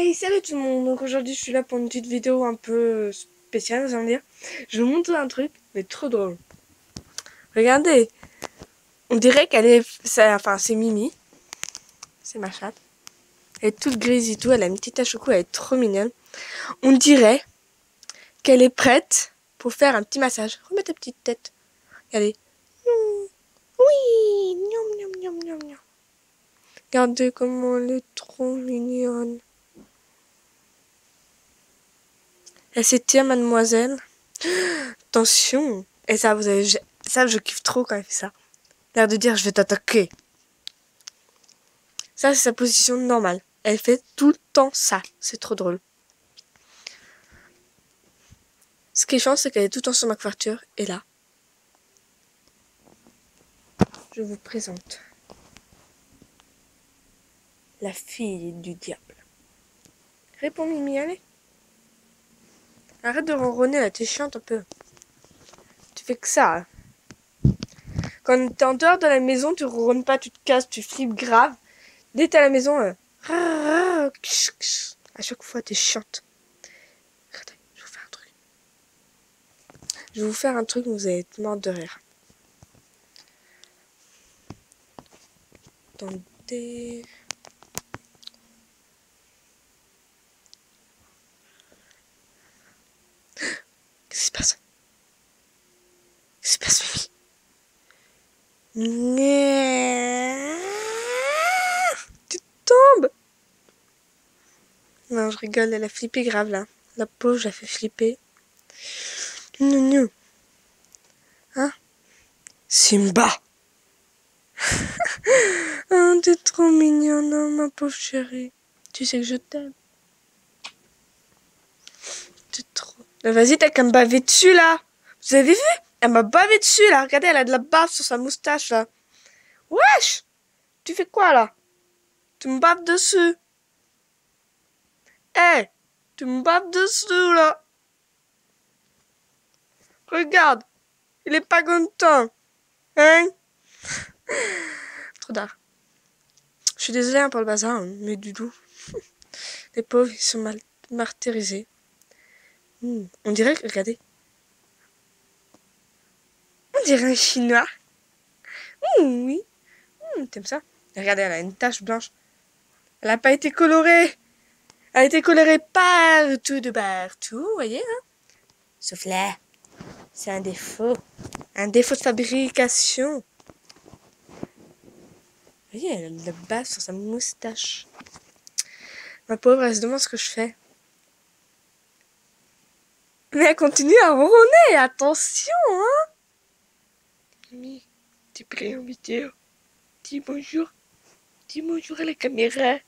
Hey, salut tout le monde. Donc aujourd'hui je suis là pour une petite vidéo un peu spéciale, vous allez me dire. Je vais vous montrer un truc, mais trop drôle. Regardez, on dirait qu'elle est... Enfin, c'est Mimi. C'est ma chatte. Elle est toute grise et tout, elle a une petite tache au cou, elle est trop mignonne. On dirait qu'elle est prête pour faire un petit massage. Remets ta petite tête. Regardez. Oui, miam, miam, miam, miam, miam. Regardez comment elle est trop mignonne. Elle s'étire, mademoiselle. Attention. Et ça, vous avez... Ça, je kiffe trop quand elle fait ça. L'air de dire, je vais t'attaquer. Ça, c'est sa position normale. Elle fait tout le temps ça. C'est trop drôle. Ce qui est chiant, c'est qu'elle est tout le temps sur ma couverture. Et là, je vous présente la fille du diable. Réponds, Mimi, allez. Arrête de ronronner, là, t'es chiante un peu. Tu fais que ça. Hein. Quand t'es en dehors de la maison, tu ronronnes pas, tu te casses, tu flippes grave. Dès que t'es à la maison, à chaque fois, t'es chiante. Regardez, je vais vous faire un truc. Je vais vous faire un truc, vous allez être mort de rire. Attendez. Qu'est-ce qui se passe? Qu'est-ce qui se passe, Mimi? Tu tombes? Non, je rigole, elle a flippé grave là. La pauvre, je la fais flipper. Non. Hein? Simba! Oh, t'es trop mignonne, hein, ma pauvre chérie. Tu sais que je t'aime. T'es trop... Vas-y, t'as qu'à me baver dessus, là. Vous avez vu? Elle m'a bavé dessus, là. Regardez, elle a de la bave sur sa moustache, là. Wesh! Tu fais quoi, là? Tu me baves dessus. Hé! Tu me baves dessus, là. Regarde. Il est pas content. Hein? Trop tard. Je suis désolée hein, pour le bazar, hein, mais du tout. Les pauvres, ils sont martyrisés. On dirait, regardez. On dirait un chinois. Oui. T'aimes ça? Regardez, elle a une tache blanche. Elle n'a pas été colorée. Elle a été colorée partout de partout, vous voyez, hein? Sauf là. C'est un défaut. Un défaut de fabrication. Vous voyez, elle a de la bave sur sa moustache. Ma pauvre, elle se demande ce que je fais. Mais elle continue à ronronner, attention, hein. Mimi, t'es prêt en vidéo? Dis bonjour. Dis bonjour à la caméra.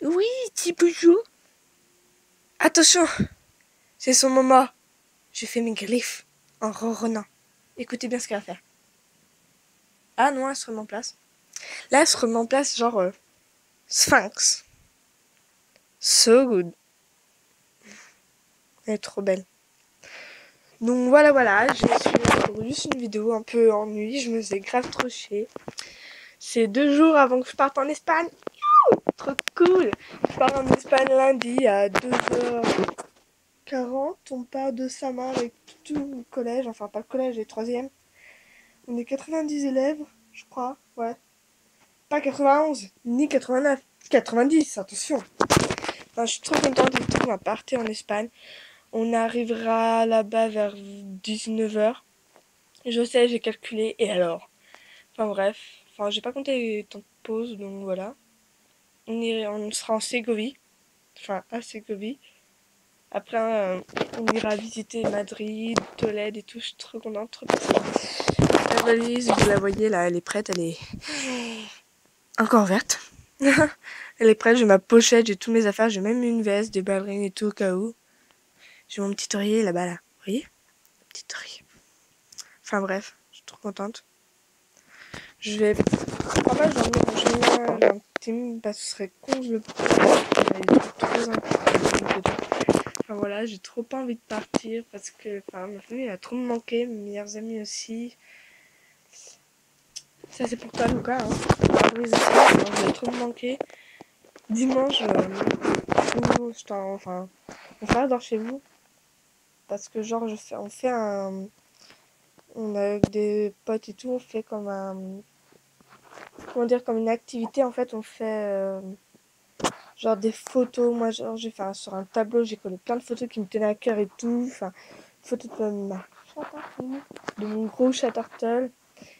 Oui, dis bonjour. Attention, c'est son moment. Je fais mes griffes en ronronnant. Écoutez bien ce qu'elle va faire. Ah non, elle se remet en place. Là, elle se remet en place genre Sphinx. So good. Elle est trop belle. Donc voilà, je suis là pour juste une vidéo un peu ennui. Je me faisais grave trop chier. C'est 2 jours avant que je parte en Espagne. Youhou, trop cool. Je pars en Espagne lundi à 2h40. On part de Sama avec tout le collège. Enfin, pas le collège, les 3e. On est 90 élèves, je crois. Ouais. Pas 91, ni 89. 90, attention. Enfin, je suis trop contente et tout. On va partir en Espagne. On arrivera là-bas vers 19h. Je sais, j'ai calculé. Et alors? Enfin bref. Enfin, j'ai pas compté les temps de pause, donc voilà. On sera en Ségovie. Enfin, à Ségovie. Après, on ira visiter Madrid, Tolède et tout. Je suis trop contente, trop contente. La valise, vous la voyez là, elle est prête. Elle est encore verte. Elle est prête, j'ai ma pochette, j'ai toutes mes affaires. J'ai même une veste, des ballerines et tout au cas où. J'ai mon petit oreiller là-bas, là. Vous voyez? Petit oreiller. Enfin bref, je suis trop contente. Je vais pas mal dormir en général un petit parce que ce serait con je le Enfin voilà, j'ai trop pas envie de partir parce que enfin, ma famille a trop me manqué, mes meilleurs amis aussi. Ça c'est pour toi Lucas, hein. J'ai trop me manqué. Dimanche, tout. Enfin, mon frère dort chez vous. Parce que genre, on a avec des potes et tout, on fait comme comment dire, comme une activité. En fait, on fait genre des photos. Moi, genre, j'ai fait sur un tableau, j'ai collé plein de photos qui me tenaient à cœur et tout. Enfin, photos de ma chatte, de mon gros chat turtle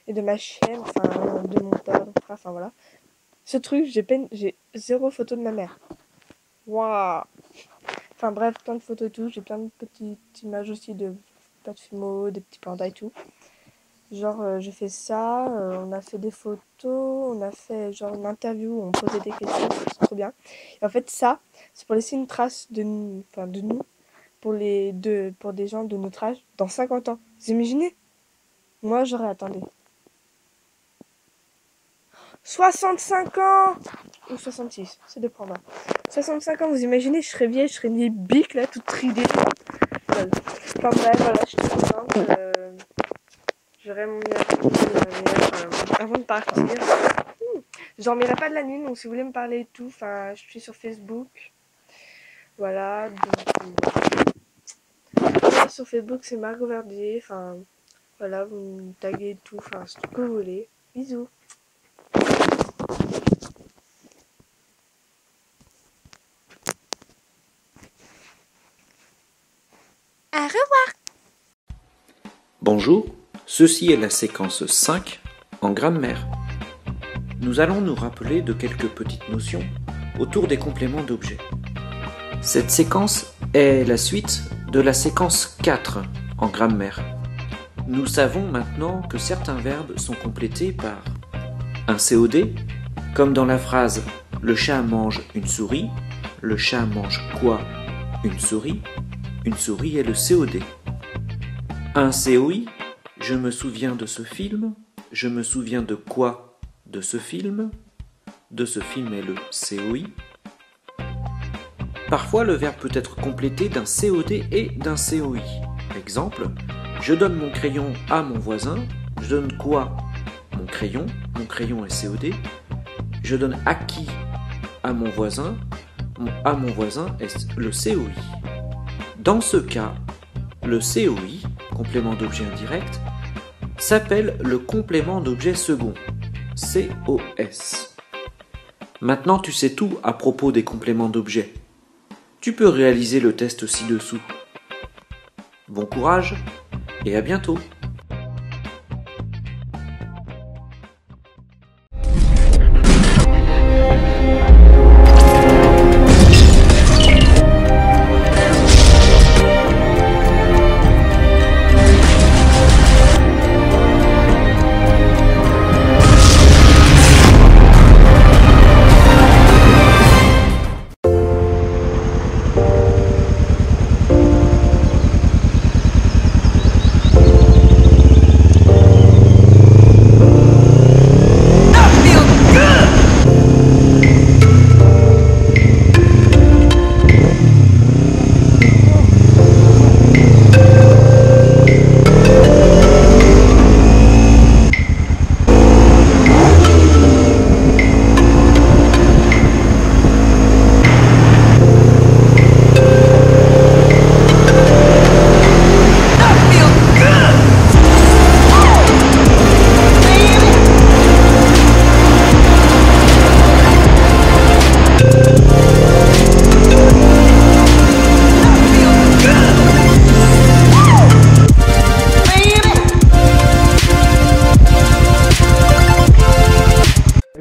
et de ma chienne, enfin, de mon père, mon frère, enfin voilà. Ce truc, j'ai 0 photo de ma mère. Waouh! Enfin bref, plein de photos et tout. J'ai plein de petites images aussi de pas de fumeaux, des petits pandas et tout. Genre, j'ai fait ça, on a fait des photos, on a fait genre une interview où on posait des questions, c'est trop bien. Et en fait, ça, c'est pour laisser une trace de nous, enfin de nous, pour des gens de notre âge dans 50 ans. Vous imaginez? Moi, j'aurais, attendez, 65 ans! Ou 66, c'est dépendant. 65 ans, vous imaginez, je serais vieille, je serais une vieille bique là, toute ridée. Voilà. Enfin bref, voilà, je suis contente. J'aurai mon meilleur avant de partir. Je dormirai pas de la nuit, donc si vous voulez me parler et tout, enfin, je suis sur Facebook. Voilà, donc sur Facebook c'est Margot Verdier, enfin voilà, vous me taguez et tout, enfin c'est tout ce que vous voulez. Bisous. Au revoir. Bonjour, ceci est la séquence 5 en grammaire. Nous allons nous rappeler de quelques petites notions autour des compléments d'objets. Cette séquence est la suite de la séquence 4 en grammaire. Nous savons maintenant que certains verbes sont complétés par un COD, comme dans la phrase « Le chat mange une souris », le chat mange quoi? Une souris est le COD. Un COI, je me souviens de ce film, je me souviens de quoi? De ce film est le COI. Parfois, le verbe peut être complété d'un COD et d'un COI. Exemple, je donne mon crayon à mon voisin, je donne quoi? Mon crayon est COD. Je donne à qui? À mon voisin est le COI. Dans ce cas, le COI, complément d'objet indirect, s'appelle le complément d'objet second, COS. Maintenant tu sais tout à propos des compléments d'objet. Tu peux réaliser le test ci-dessous. Bon courage et à bientôt!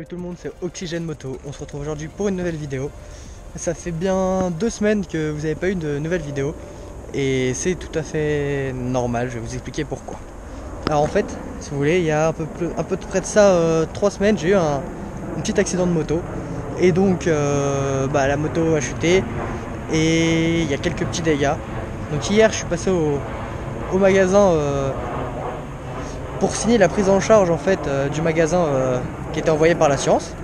Tout le monde, c'est Oxygène Moto. On se retrouve aujourd'hui pour une nouvelle vidéo. Ça fait bien 2 semaines que vous n'avez pas eu de nouvelle vidéo et c'est tout à fait normal, je vais vous expliquer pourquoi. Alors en fait, si vous voulez, il y a un peu près de ça 3 semaines, j'ai eu un petit accident de moto et donc la moto a chuté et il y a quelques petits dégâts. Donc hier, je suis passé au magasin pour signer la prise en charge en fait du magasin qui était envoyé par l'assurance.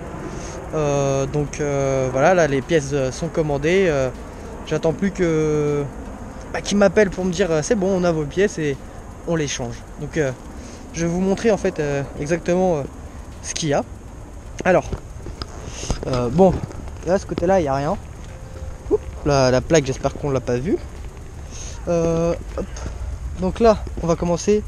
Voilà, là les pièces sont commandées. J'attends plus que qu'ils m'appellent pour me dire c'est bon, on a vos pièces et on les change. Donc je vais vous montrer en fait exactement ce qu'il y a. Alors bon, là ce côté là il n'y a rien. Oups. la plaque, j'espère qu'on l'a pas vue. Hop. Donc là, on va commencer,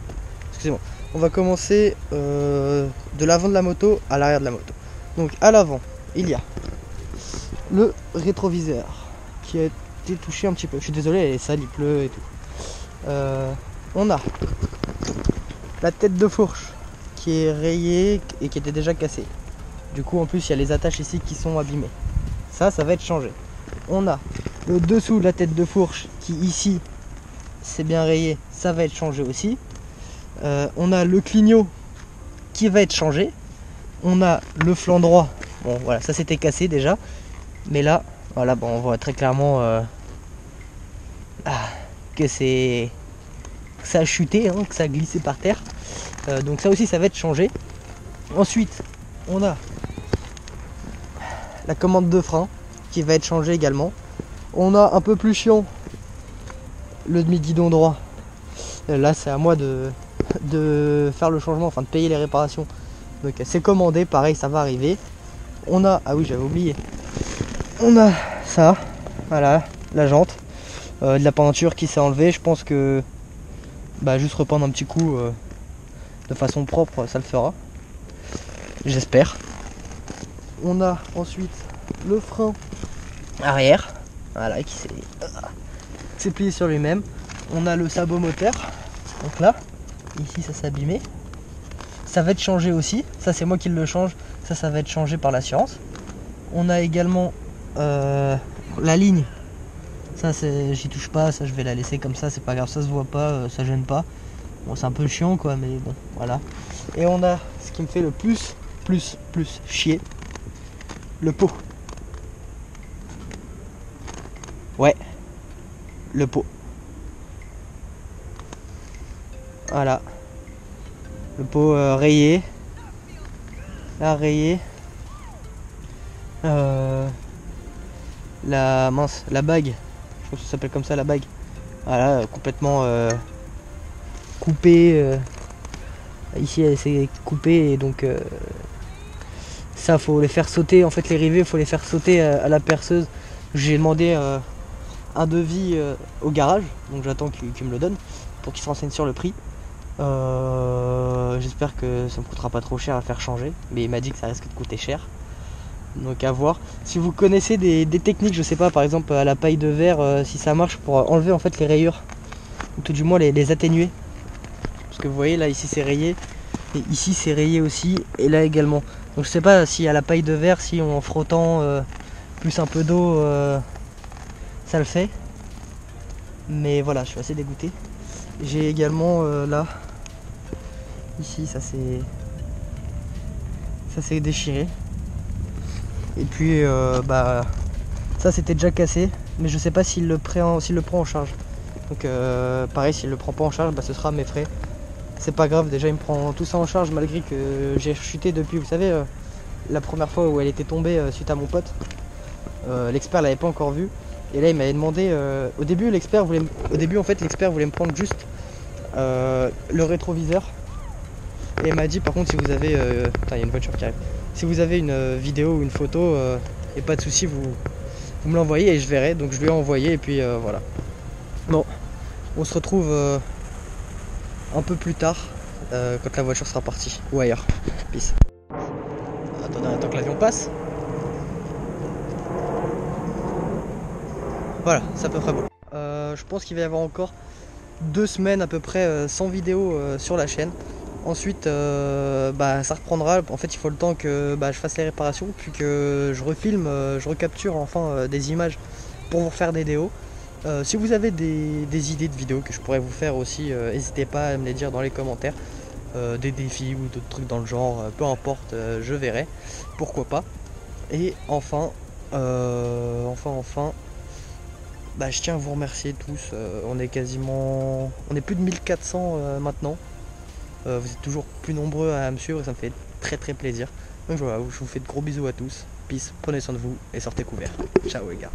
excusez-moi, on va commencer de l'avant de la moto à l'arrière de la moto. Donc à l'avant, il y a le rétroviseur qui a été touché un petit peu. Je suis désolé, elle est sale, il pleut et tout. On a la tête de fourche qui est rayée et qui était déjà cassée. Du coup, en plus, il y a les attaches ici qui sont abîmées. Ça va être changé. On a le dessous de la tête de fourche qui ici c'est bien rayé, ça va être changé aussi. On a le clignot qui va être changé. On a le flanc droit. Bon voilà, ça s'était cassé déjà. Mais là, voilà, bon, on voit très clairement que ça a chuté, hein, que ça a glissé par terre. Donc ça aussi, ça va être changé. Ensuite, on a la commande de frein qui va être changée également. On a un peu plus chiant le demi-guidon droit. Là, c'est à moi de faire le changement, enfin de payer les réparations. Donc c'est commandé, pareil, ça va arriver. On a, ah oui, j'avais oublié. On a ça, voilà, la jante, de la peinture qui s'est enlevée. Je pense que juste repeindre un petit coup de façon propre, ça le fera. J'espère. On a ensuite le frein arrière, voilà, qui s'est plié sur lui-même. On a le sabot moteur, donc là, ici ça s'est abîmé. Ça va être changé aussi, ça c'est moi qui le change, ça va être changé par l'assurance. On a également la ligne, ça j'y touche pas, ça je vais la laisser comme ça, c'est pas grave, ça se voit pas, ça gêne pas. Bon, c'est un peu chiant quoi, mais bon, voilà. Et on a ce qui me fait le plus chier, le pot. Ouais, le pot. Voilà. Le pot rayé. Là, rayé. La bague. Je crois que ça s'appelle comme ça, la bague. Voilà, complètement coupée. Ici, elle s'est coupée et donc ça, faut les faire sauter. En fait, les rivets, faut les faire sauter à la perceuse. J'ai demandé un devis au garage, donc j'attends qu'il me le donne pour qu'il se renseigne sur le prix. J'espère que ça me coûtera pas trop cher à faire changer, mais il m'a dit que ça risque de coûter cher, donc à voir. Si vous connaissez des techniques, je sais pas, par exemple à la paille de verre, si ça marche pour enlever en fait les rayures, ou tout du moins les atténuer, parce que vous voyez là, ici c'est rayé et ici c'est rayé aussi, et là également. Donc je sais pas si à la paille de verre, si en frottant plus un peu d'eau ça le fait, mais voilà, je suis assez dégoûté. J'ai également là, ici ça s'est déchiré, et puis ça c'était déjà cassé, mais je sais pas s'il le prend en charge. Donc pareil, s'il le prend pas en charge, ce sera mes frais. C'est pas grave, déjà il me prend tout ça en charge, malgré que j'ai chuté depuis, vous savez, la première fois où elle était tombée suite à mon pote. L'expert l'avait pas encore vu, et là il m'avait demandé, au début l'expert voulait me prendre juste le rétroviseur, et il m'a dit par contre, si vous avez il y a une voiture qui arrive, si vous avez une vidéo ou une photo, et pas de souci, vous me l'envoyez et je verrai. Donc je lui ai envoyé, et puis voilà. Bon, on se retrouve un peu plus tard quand la voiture sera partie, ou ailleurs. Peace. Attends que l'avion passe. Voilà, c'est à peu près bon. Je pense qu'il va y avoir encore 2 semaines à peu près sans vidéo sur la chaîne. Ensuite ça reprendra. En fait, il faut le temps que je fasse les réparations, puis que je refilme, je recapture enfin des images pour vous refaire des vidéos. Si vous avez des idées de vidéos que je pourrais vous faire aussi, n'hésitez pas à me les dire dans les commentaires. Des défis ou d'autres trucs dans le genre, peu importe, je verrai, pourquoi pas. Et enfin je tiens à vous remercier tous. On est plus de 1400 maintenant. Vous êtes toujours plus nombreux à me suivre et ça me fait très plaisir. Donc voilà, je vous fais de gros bisous à tous. Peace, prenez soin de vous et sortez couverts. Ciao les gars.